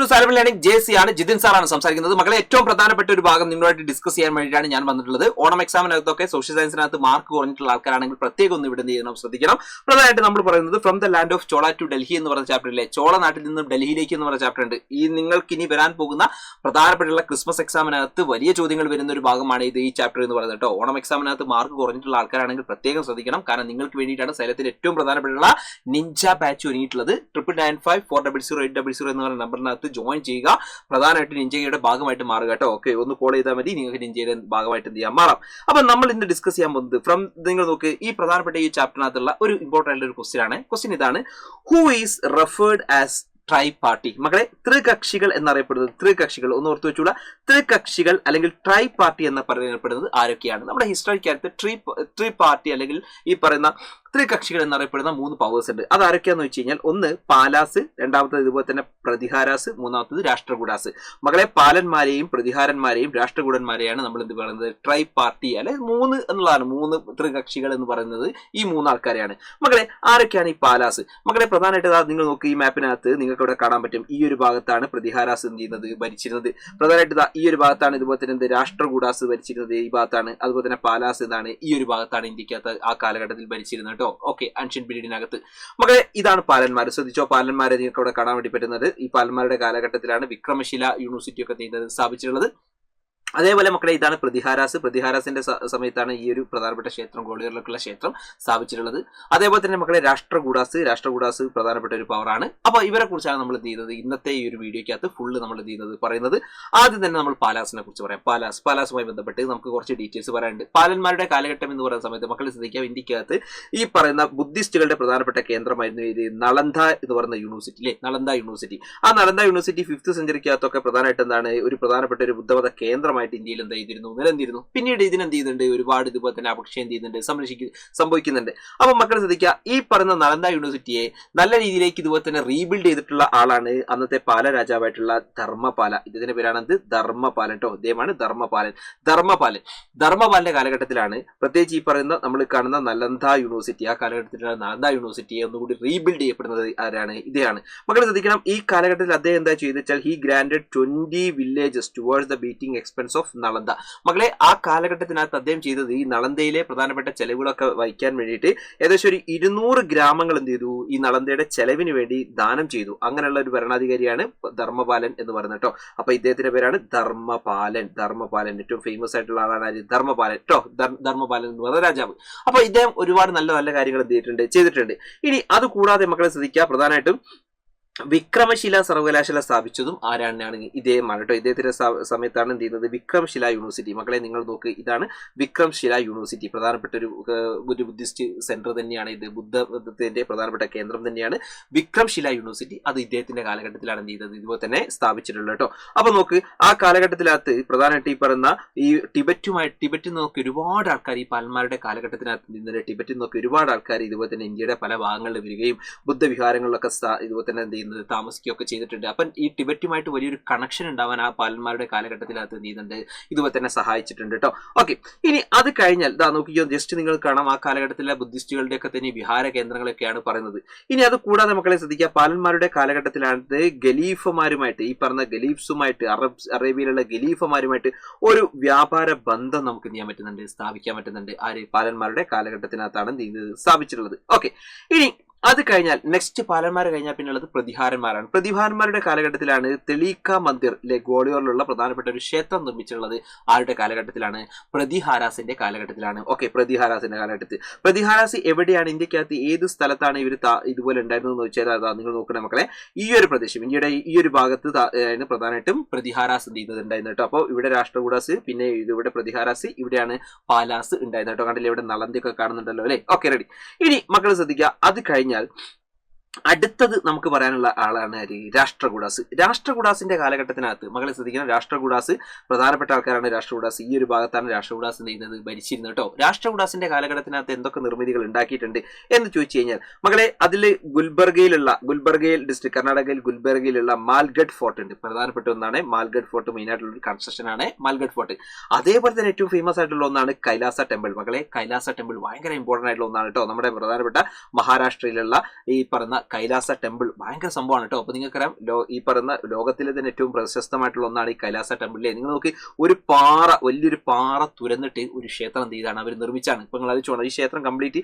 To സാലം learning JC ആണ്. ജിതിൻ സാറാണ് സംസാരിക്കുന്നത്. മക്കളെ, ഏറ്റവും പ്രധാനപ്പെട്ട ഒരു ഭാഗം നിങ്ങളുമായിട്ട് ഡിസ്കസ് ചെയ്യാൻ വേണ്ടിയിട്ടാണ് ഞാൻ വന്നിട്ടുള്ളത്. ഓണം എക്സാമിനകത്തൊക്കെ സോഷ്യൽ സയൻസിനകത്ത് മാർക്ക് കുറഞ്ഞിട്ടുള്ള ആൾക്കാരാണെങ്കിൽ പ്രത്യേകം ഒന്ന് ഇവിടെ ചെയ്യണം, ശ്രദ്ധിക്കണം. പ്രധാനമായിട്ട് നമ്മൾ പറയുന്നത് from the land of Chola to Delhi എന്ന് പറഞ്ഞ ചാപ്റ്ററിലെ ചോള നാട്ടിൽ നിന്നും ഡൽഹിയിലേക്ക് എന്ന് പറഞ്ഞ ചാപ്റ്റർ ഉണ്ട്. ഈ നിങ്ങൾക്ക് ഇനി വരാൻ പോകുന്ന പ്രധാനപ്പെട്ടുള്ള ക്രിസ്മസ് എക്സാമിനകത്ത് വലിയ ചോദ്യങ്ങൾ വരുന്ന ഒരു ഭാഗമാണ് ഇത്, ഈ ചാപ്റ്റർ എന്ന് പറയുന്നത് കേട്ടോ. ഓണം എക്സാമിനകത്ത് മാർക്ക് കുറഞ്ഞിട്ടുള്ള ആൾക്കാരാണെങ്കിൽ പ്രത്യേകം ശ്രദ്ധിക്കണം. കാരണം നിങ്ങൾക്ക് വേണ്ടിയിട്ടാണ് സൈലത്തിൽ ഏറ്റവും പ്രധാനപ്പെട്ടുള്ള നിഞ്ച ബാച്ച് ഒരുങ്ങിയിട്ടുള്ളത്. 9954008000 എന്ന് പറയുന്ന നമ്പറിനകത്ത് ജോയിൻ ചെയ്യുക. പ്രധാനമായിട്ട് നിഞ്ചയുടെ ഭാഗമായിട്ട് മാറുക കേട്ടോ. ഓക്കെ, ഒന്ന് കോൾ ചെയ്താൽ മതി, നിങ്ങൾക്ക് നിഞ്ചയുടെ ഭാഗമായിട്ട് എന്ത് ചെയ്യാൻ മാറാം. അപ്പൊ നമ്മൾ ഇന്ന് ഡിസ്കസ് ചെയ്യാൻ പോകുന്നത് ഫ്രം നിങ്ങൾ നോക്ക്, ഈ പ്രധാനപ്പെട്ട ഈ ചാപ്റ്ററിനകത്തുള്ള ഒരു ഇമ്പോർട്ടന്റ് ആയിട്ടുള്ള ഒരു ക്വസ്റ്റ്യൻ ആണ്. ക്വസ്റ്റ്യൻ ഇതാണ്: who is referred as try party? മക്കളെ, ത്രികക്ഷികൾ എന്നറിയപ്പെടുന്നത്, ത്രികക്ഷികൾ ഒന്ന് ഓർത്തു വെച്ചൂടാ, ത്രികക്ഷികൾ അല്ലെങ്കിൽ ട്രൈ പാർട്ടി എന്ന് പറയപ്പെടുന്നത് ആരൊക്കെയാണ്? നമ്മുടെ ഹിസ്റ്ററിക്കകത്ത് ട്രീ പാർട്ടി അല്ലെങ്കിൽ ഈ പറയുന്ന ത്രികക്ഷികൾ എന്നറിയപ്പെടുന്ന 3 പവേഴ്സ് ഉണ്ട്. അത് ആരൊക്കെയാന്ന് വെച്ച് കഴിഞ്ഞാൽ, ഒന്ന് പാലാസ്, രണ്ടാമത്തത് ഇതുപോലെ തന്നെ പ്രതിഹാരാസ്, മൂന്നാമത്തത് രാഷ്ട്രകൂടാസ്. മകളെ, പാലന്മാരെയും പ്രതിഹാരന്മാരെയും രാഷ്ട്രകൂടന്മാരെയാണ് നമ്മൾ എന്ത് പറയുന്നത്, ട്രൈ പാർട്ടി അല്ലെ 3 എന്നുള്ളതാണ്. 3 ത്രികക്ഷികൾ എന്ന് പറയുന്നത് ഈ 3 ആൾക്കാരെയാണ്. മകളെ, ആരൊക്കെയാണ് ഈ പാലാസ്? മകളെ, പ്രധാനമായിട്ട് നിങ്ങൾ നോക്കി, ഈ മാപ്പിനകത്ത് നിങ്ങൾക്ക് ഇവിടെ കാണാൻ പറ്റും. ഈ ഒരു ഭാഗത്താണ് പ്രതിഹാരാസ് എന്ത് ചെയ്യുന്നത്, ഭരിച്ചിരുന്നത്. പ്രധാനമായിട്ട് ഈ ഒരു ഭാഗത്താണ് ഇതുപോലെ തന്നെ രാഷ്ട്രകൂടാസ് ഭരിച്ചിരുന്നത്, ഈ ഭാഗത്താണ്. അതുപോലെ തന്നെ പാലാസ് എന്നാണ് ഈ ഒരു ഭാഗത്താണ് ഇന്ത്യക്കകത്ത് ആ കാലഘട്ടത്തിൽ ഭരിച്ചിരുന്നത്. ഓക്കെ, ആൻഷ്യൻ പീരീഡിനകത്ത്. മകളെ, ഇതാണ് പാലന്മാർ. ശ്രദ്ധിച്ചോ, പാലന്മാരെ നിങ്ങൾക്ക് ഇവിടെ കാണാൻ വേണ്ടി പറ്റുന്നത്. ഈ പാലന്മാരുടെ കാലഘട്ടത്തിലാണ് വിക്രമശില യൂണിവേഴ്സിറ്റി ഒക്കെ സ്ഥാപിച്ചിട്ടുള്ളത്. അതേപോലെ മക്കളെ, ഇതാണ് പ്രതിഹാരാസ്. പ്രതിഹാരാസിന്റെ സമയത്താണ് ഈ ഒരു പ്രധാനപ്പെട്ട ക്ഷേത്രം, ഗോളിയറിലേക്കുള്ള ക്ഷേത്രം സ്ഥാപിച്ചിട്ടുള്ളത്. അതേപോലെ തന്നെ മക്കളെ, രാഷ്ട്രകൂടാസ് പ്രധാനപ്പെട്ട ഒരു പവറാണ്. അപ്പൊ ഇവരെ കുറിച്ചാണ് നമ്മൾ എന്ത് ചെയ്യുന്നത്, ഇന്നത്തെ ഈ ഒരു വീഡിയോക്കകത്ത് ഫുള്ള് നമ്മൾ എന്ത് ചെയ്യുന്നത് പറയുന്നത്. ആദ്യം തന്നെ നമ്മൾ പാലാസിനെ കുറിച്ച് പറയാം. പാലാസുമായി ബന്ധപ്പെട്ട് നമുക്ക് കുറച്ച് ഡീറ്റെയിൽസ് പറയാനുണ്ട്. പാലന്മാരുടെ കാലഘട്ടം എന്ന് പറയുന്ന സമയത്ത് മക്കളെ ശ്രദ്ധിക്കാം, ഇന്ത്യക്കകത്ത് ഈ പറയുന്ന ബുദ്ധിസ്റ്റുകളുടെ പ്രധാനപ്പെട്ട കേന്ദ്രമായിരുന്നു ഇത് നളന്ദ എന്ന് പറയുന്ന യൂണിവേഴ്സിറ്റി അല്ലെ, നളന്ദ യൂണിവേഴ്സിറ്റി. ആ നളന്ദ യൂണിവേഴ്സിറ്റി 5th സെഞ്ചുറിക്കകത്തൊക്കെ പ്രധാനമായിട്ട് എന്താണ്, ഒരു പ്രധാനപ്പെട്ട ഒരു ബുദ്ധമത കേന്ദ്രമായി ഇന്ത്യയിൽ എന്ത് ചെയ്തിരുന്നു, നിലനിന്നിരുന്നു. പിന്നീട് ഇതിനെന്ത് ചെയ്യുന്നുണ്ട്, ഒരുപാട് ഇതുപോലെ തന്നെ അപക്ഷയം എന്ത് ചെയ്യുന്നുണ്ട്, സംഭവിക്കുന്നുണ്ട്. അപ്പൊ മക്കൾ ശ്രദ്ധിക്കുക, ഈ പറയുന്ന നളന്ദ യൂണിവേഴ്സിറ്റിയെ നല്ല രീതിയിലേക്ക് ഇതുപോലെ തന്നെ റീബിൽഡ് ചെയ്തിട്ടുള്ള ആളാണ് അന്നത്തെ പാല രാജാവായിട്ടുള്ള ധർമ്മപാല. ഇതിന്റെ പേരാണ് ധർമ്മപാലൻ കേട്ടോ. ഇദ്ദേഹമാണ് ധർമ്മപാലന്റെ കാലഘട്ടത്തിലാണ് പ്രത്യേകിച്ച് ഈ പറയുന്ന നമ്മൾ കാണുന്ന നളന്ദ യൂണിവേഴ്സിറ്റി, ആ കാലഘട്ടത്തിലാണ് നളന്ദ യൂണിവേഴ്സിറ്റിയെ ഒന്നുകൂടി റീബിൽഡ് ചെയ്യപ്പെടുന്നത് ആരാണ്, ഇദ്ദേഹമാണ്. മക്കൾ ശ്രദ്ധിക്കണം, ഈ കാലഘട്ടത്തിൽ അദ്ദേഹം എന്താ ചെയ്തെന്ന്, he granted 20 villages towards the beating expense of Nalanda. മകളെ, ആ കാലഘട്ടത്തിനകത്ത് അദ്ദേഹം ചെയ്തത് ഈ നളന്ദയിലെ പ്രധാനപ്പെട്ട ചെലവുകളൊക്കെ വഹിക്കാൻ വേണ്ടിയിട്ട് ഏകദേശം ഒരു 200 ഗ്രാമങ്ങൾ എന്ത് ചെയ്തു, ഈ നളന്ദയുടെ ചെലവിന് വേണ്ടി ദാനം ചെയ്തു. അങ്ങനെയുള്ള ഒരു ഭരണാധികാരിയാണ് ധർമ്മപാലൻ എന്ന് പറയുന്നത് കേട്ടോ. അപ്പൊ ഇദ്ദേഹത്തിന്റെ പേരാണ് ധർമ്മപാലൻ. ഏറ്റവും ഫേമസ് ആയിട്ടുള്ള ആളാണ് ധർമ്മപാലൻ കേട്ടോ. ധർമ്മപാലൻ എന്ന് പറയുന്ന രാജാവ്. അപ്പൊ ഇദ്ദേഹം ഒരുപാട് നല്ല നല്ല കാര്യങ്ങൾ എന്ത് ചെയ്തിട്ടുണ്ട്. ഇനി അത് കൂടാതെ മക്കളെ ശ്രദ്ധിക്കുക, പ്രധാനമായിട്ടും വിക്രമശില സർവകലാശാല സ്ഥാപിച്ചതും ആരാണ്, ഇദ്ദേഹമാണ് കേട്ടോ. ഇദ്ദേഹത്തിന്റെ സമയത്താണ് എന്ത് ചെയ്യുന്നത്, വിക്രംശില യൂണിവേഴ്സിറ്റി. മക്കളെ, നിങ്ങൾ നോക്ക്, ഇതാണ് വിക്രംശില യൂണിവേഴ്സിറ്റി. പ്രധാനപ്പെട്ട ഒരു ബുദ്ധിസ്റ്റ് സെന്റർ തന്നെയാണ് ഇത്, ബുദ്ധത്തിന്റെ പ്രധാനപ്പെട്ട കേന്ദ്രം തന്നെയാണ് വിക്രംശില യൂണിവേഴ്സിറ്റി. അത് ഇദ്ദേഹത്തിന്റെ കാലഘട്ടത്തിലാണ് എന്ത് ചെയ്തത്, ഇതുപോലെ തന്നെ സ്ഥാപിച്ചിട്ടുള്ളത് കേട്ടോ. അപ്പൊ നോക്ക്, ആ കാലഘട്ടത്തിനകത്ത് പ്രധാനമായിട്ട് ഈ പറയുന്ന ഈ ടിബറ്റിൽ നോക്കി ഒരുപാട് ആൾക്കാർ, ഈ പാലന്മാരുടെ കാലഘട്ടത്തിനകത്ത് നിന്ന് ടിബറ്റിൽ നോക്കി ഒരുപാട് ആൾക്കാർ ഇതുപോലെ തന്നെ ഇന്ത്യയുടെ പല ഭാഗങ്ങളിൽ വരികയും ബുദ്ധവിഹാരങ്ങളിലൊക്കെ ഇതുപോലെ തന്നെ എന്ത് താമസിക്കുകയൊക്കെ ചെയ്തിട്ടുണ്ട്. അപ്പം ഈ ടിബറ്റുമായിട്ട് വലിയൊരു കണക്ഷൻ ഉണ്ടാവാൻ ആ പാലന്മാരുടെ കാലഘട്ടത്തിനകത്ത് എന്ത് ചെയ്യുന്നുണ്ട്, ഇതുപോലെ തന്നെ സഹായിച്ചിട്ടുണ്ട് കേട്ടോ. ഓക്കെ, ഇനി അത് കഴിഞ്ഞാൽ നോക്കിയോ, ജസ്റ്റ് നിങ്ങൾ കാണാം, ആ കാലഘട്ടത്തിലെ ബുദ്ധിസ്റ്റുകളുടെ ഒക്കെ തന്നെ വിഹാര കേന്ദ്രങ്ങളൊക്കെയാണ് പറയുന്നത്. ഇനി അത് കൂടാതെ മക്കളെ ശ്രദ്ധിക്കുക, പാലന്മാരുടെ കാലഘട്ടത്തിലാണ് ഗലീഫമാരുമായിട്ട്, ഈ പറഞ്ഞ ഗലീഫ്സുമായിട്ട്, അറേബ്യയിലുള്ള ഗലീഫമാരുമായിട്ട് ഒരു വ്യാപാര ബന്ധം നമുക്ക് ചെയ്യാൻ പറ്റുന്നുണ്ട്, സ്ഥാപിക്കാൻ പറ്റുന്നുണ്ട്. ആര്, പാലന്മാരുടെ കാലഘട്ടത്തിനകത്താണ് എന്ത് ചെയ്യുന്നത്, സ്ഥാപിച്ചിട്ടുള്ളത്. ഓക്കെ, ഇനി അത് കഴിഞ്ഞാൽ നെക്സ്റ്റ് പാലന്മാരെ കഴിഞ്ഞാൽ പിന്നെ ഉള്ളത് പ്രതിഹാരന്മാരാണ്. പ്രതിഹാരന്മാരുടെ കാലഘട്ടത്തിലാണ് തെലീക്ക മന്ദിർ ഗോളിയോറിലുള്ള പ്രധാനപ്പെട്ട ഒരു ക്ഷേത്രം നിർമ്മിച്ചിട്ടുള്ളത്. ആരുടെ കാലഘട്ടത്തിലാണ്, പ്രതിഹാരാസിന്റെ കാലഘട്ടത്തിലാണ്. ഓക്കെ, പ്രതിഹാരാസിന്റെ കാലഘട്ടത്തിൽ. പ്രതിഹാരാസ് എവിടെയാണ്, ഇന്ത്യക്കകത്ത് ഏത് സ്ഥലത്താണ് ഇവർ ഇതുപോലെ ഉണ്ടായിരുന്നതെന്ന് വെച്ചാൽ നിങ്ങൾ നോക്കണേ മക്കളെ, ഈ ഒരു പ്രദേശം, ഇന്ത്യയുടെ ഈ ഒരു ഭാഗത്ത് പ്രധാനമായിട്ടും പ്രതിഹാരാസ് എന്ത് ചെയ്യുന്നുണ്ടായിരുന്നു കേട്ടോ. അപ്പോൾ ഇവിടെ രാഷ്ട്രകൂടാസ്, പിന്നെ ഇവിടെ പ്രതിഹാരാസ്, ഇവിടെയാണ് പാലാസ് ഉണ്ടായിരുന്നത് കേട്ടോ. കണ്ടില്ലേ, ഇവിടെ നളന്ദയൊക്കെ കാണുന്നുണ്ടല്ലോ അല്ലെ. Okay, ready. ഇനി മക്കൾ ശ്രദ്ധിക്കുക, അത് കഴിഞ്ഞാൽ അടുത്തത് നമുക്ക് പറയാനുള്ള ആളാണ് രാഷ്ട്രകൂടാസിന്റെ കാലഘട്ടത്തിനകത്ത് മകളെ ശ്രദ്ധിക്കണം. രാഷ്ട്രകൂടാസ് പ്രധാനപ്പെട്ട ആൾക്കാരാണ്. രാഷ്ട്രകൂടാസ് ഈ ഒരു ഭാഗത്താണ് രാഷ്ട്രകൂടാസ് ചെയ്യുന്നത്, ഭരിച്ചിരുന്നത് കേട്ടോ. രാഷ്ട്രകൂടാസിന്റെ കാലഘട്ടത്തിനകത്ത് എന്തൊക്കെ നിർമ്മിതികൾ ഉണ്ടാക്കിയിട്ടുണ്ട് എന്ന് ചോദിച്ചു കഴിഞ്ഞാൽ മകളെ, അതിൽ ഗുൽബർഗയിൽ ഡിസ്ട്രിക്ട്, കർണാടകയിൽ ഗുൽബർഗയിലുള്ള മാൽഗഡ് ഫോർട്ട് ഉണ്ട്. പ്രധാനപ്പെട്ട ഒന്നാണ് മാൽഗഡ് ഫോർട്ട്. മെയിൻ ആയിട്ടുള്ള ഒരു കൺസ്ട്രക്ഷൻ ആണ് മാൽഗഡ് ഫോർട്ട്. അതേപോലെ തന്നെ ഏറ്റവും ഫേമസ് ആയിട്ടുള്ള ഒന്നാണ് കൈലാസ ടെമ്പിൾ. മകളെ, കൈലാസ ടെമ്പിൾ ഭയങ്കര ഇമ്പോർട്ടന്റ് ആയിട്ടുള്ള ഒന്നാണ് കേട്ടോ. നമ്മുടെ പ്രധാനപ്പെട്ട മഹാരാഷ്ട്രയിലുള്ള ഈ പറഞ്ഞ കൈലാസ ടെമ്പിൾ ഭയങ്കര സംഭവമാണ് കേട്ടോ. അപ്പോൾ നിങ്ങൾക്കറിയാം ഈ പറയുന്ന ലോകത്തിലെ തന്നെ ഏറ്റവും പ്രശസ്തമായിട്ടുള്ള ഒന്നാണ് ഈ കൈലാസ ടെമ്പിളിലെ. നിങ്ങൾ നോക്കി, ഒരു പാറ, വലിയൊരു പാറ തുരന്നിട്ട് ഒരു ക്ഷേത്രം എന്ത് ചെയ്താണ് അവർ നിർമ്മിച്ചാണ്. ഇപ്പൊ നിങ്ങൾ ആലോചിച്ചോണം, ഈ ക്ഷേത്രം കംപ്ലീറ്റ്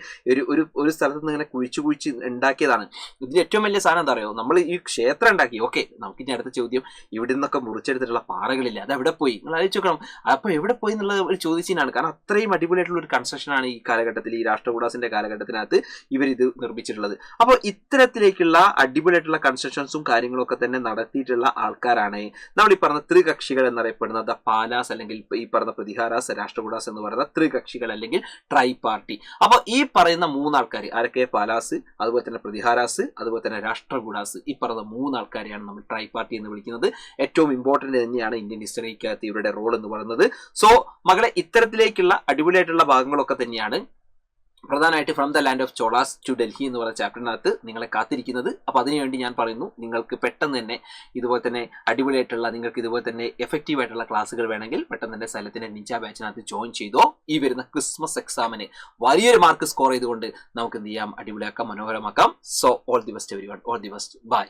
ഒരു സ്ഥലത്ത് നിന്ന് ഇങ്ങനെ കുഴിച്ച് ഉണ്ടാക്കിയതാണ്. ഇതിന് ഏറ്റവും വലിയ സാധനം എന്താ പറയുക, നമ്മൾ ഈ ക്ഷേത്രം ഉണ്ടാക്കി, ഓക്കെ, നമുക്ക് ഇനി അടുത്ത ചോദ്യം, ഇവിടെ നിന്നൊക്കെ മുറിച്ചെടുത്തിട്ടുള്ള പാറകളില്ല, അത് എവിടെ പോയി? നിങ്ങൾ ആലോചിച്ച് നോക്കണം. അപ്പൊ എവിടെ പോയി എന്നുള്ള ഒരു ചോദിച്ചാണ്. കാരണം അത്രയും അടിപൊളിയായിട്ടുള്ള ഒരു കൺസ്ട്രക്ഷനാണ് ഈ കാലഘട്ടത്തിൽ, ഈ രാഷ്ട്രകൂടാസിന്റെ കാലഘട്ടത്തിനകത്ത് ഇവരിത് നിർമ്മിച്ചിട്ടുള്ളത്. അപ്പോൾ ഇത്തരത്തിലേക്കുള്ള അടിപൊളിയായിട്ടുള്ള കൺസ്ട്രക്ഷൻസും കാര്യങ്ങളൊക്കെ തന്നെ നടത്തിയിട്ടുള്ള ആൾക്കാരാണ് നമ്മൾ ഈ പറഞ്ഞ ത്രികക്ഷികൾ എന്നറിയപ്പെടുന്ന ദ പാലാസ്, അല്ലെങ്കിൽ ഈ പറഞ്ഞ പ്രതിഹാരാസ്, രാഷ്ട്രകൂടാസ് എന്ന് പറയുന്ന ത്രികക്ഷികൾ അല്ലെങ്കിൽ ട്രൈ പാർട്ടി. അപ്പോൾ ഈ പറയുന്ന മൂന്നാൾക്കാർ ആരൊക്കെ? പാലാസ്, അതുപോലെ തന്നെ പ്രതിഹാരാസ്, അതുപോലെ തന്നെ രാഷ്ട്രകൂടാസ്. ഈ പറയുന്ന മൂന്നാൾക്കാരെയാണ് നമ്മൾ ട്രൈ പാർട്ടി എന്ന് വിളിക്കുന്നത്. ഏറ്റവും ഇമ്പോർട്ടന്റ് തന്നെയാണ് ഇന്ത്യൻ ഹിസ്റ്ററിക്കകത്ത് ഇവരുടെ റോൾ എന്ന് പറയുന്നത്. സോ മകളെ, ഇത്തരത്തിലേക്കുള്ള അടിപൊളിയായിട്ടുള്ള ഭാഗങ്ങളൊക്കെ തന്നെയാണ് പ്രധാനമായിട്ട് from the land of Cholas to Delhi എന്ന് പറയുന്ന ചാപ്റ്ററിനകത്ത് നിങ്ങളെ കാത്തിരിക്കുന്നത്. അപ്പോൾ അതിനുവേണ്ടി ഞാൻ പറയുന്നു, നിങ്ങൾക്ക് പെട്ടെന്ന് തന്നെ ഇതുപോലെ തന്നെ അടിപൊളിയായിട്ടുള്ള, നിങ്ങൾക്ക് ഇതുപോലെ തന്നെ എഫക്റ്റീവ് ആയിട്ടുള്ള ക്ലാസ്സുകൾ വേണമെങ്കിൽ പെട്ടെന്ന് തന്നെ സൈലത്തിന്റെ നിഞ്ച ബാച്ചിനകത്ത് ജോയിൻ ചെയ്തോ. ഈ വരുന്ന ക്രിസ്മസ് എക്സാമിന് വലിയൊരു മാർക്ക് സ്കോർ ചെയ്തുകൊണ്ട് നമുക്ക് എന്ത് ചെയ്യാം, അടിപൊളിയാക്കാം, മനോഹരമാക്കാം. So all the best everyone, all the best, by.